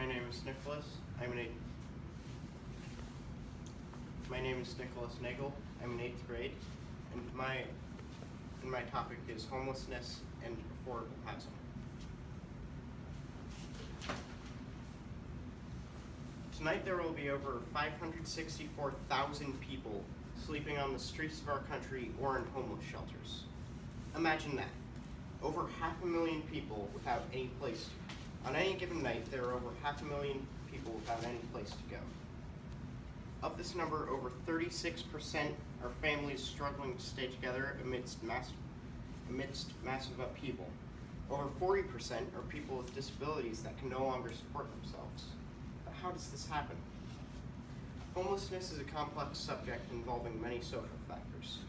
My name is Nicholas. My name is Nicholas Nagel. I'm in 8th grade, and my topic is homelessness and affordable housing. Tonight there will be over 564,000 people sleeping on the streets of our country or in homeless shelters. Imagine that. Over 500,000 people without any place to go. On any given night, there are over 500,000 people without any place to go. Of this number, over 36% are families struggling to stay together amidst massive upheaval. Over 40% are people with disabilities that can no longer support themselves. But how does this happen? Homelessness is a complex subject involving many social factors.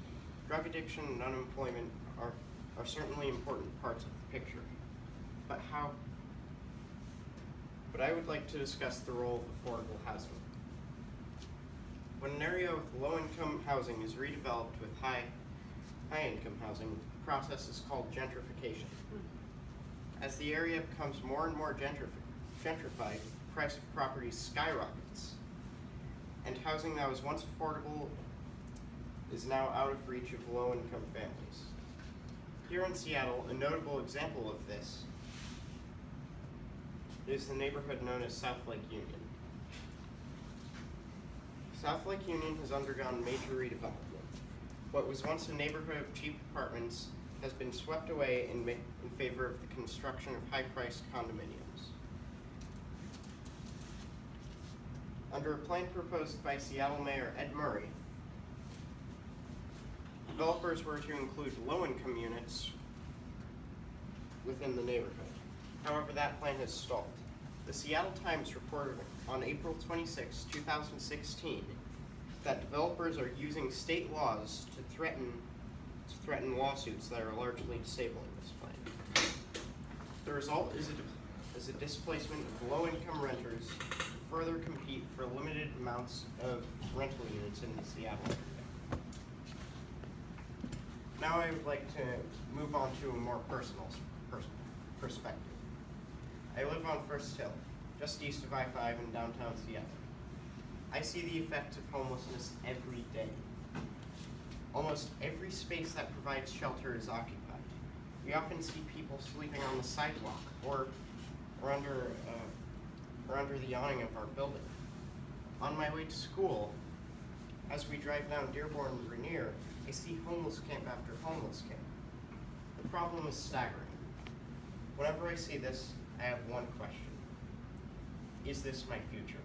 Drug addiction and unemployment are certainly important parts of the picture. But I would like to discuss the role of affordable housing. When an area with low-income housing is redeveloped with high-income housing, the process is called gentrification. As the area becomes more and more gentrified, the price of properties skyrockets, and housing that was once affordable is now out of reach of low-income families. Here in Seattle, a notable example of this is the neighborhood known as South Lake Union. South Lake Union has undergone major redevelopment. What was once a neighborhood of cheap apartments has been swept away in favor of the construction of high-priced condominiums. Under a plan proposed by Seattle Mayor Ed Murray, developers were to include low-income units within the neighborhood. However, that plan has stalled. The Seattle Times reported on April 26, 2016, that developers are using state laws to threaten lawsuits that are largely disabling this plan. The result is a displacement of low-income renters who further compete for limited amounts of rental units in the Seattle area. Now I would like to move on to a more personal perspective. I live on First Hill, just east of I-5 in downtown Seattle. I see the effects of homelessness every day. Almost every space that provides shelter is occupied. We often see people sleeping on the sidewalk or under the awning of our building. On my way to school, as we drive down Dearborn and Rainier, I see homeless camp after homeless camp. The problem is staggering. Whenever I see this, I have one question. Is this my future?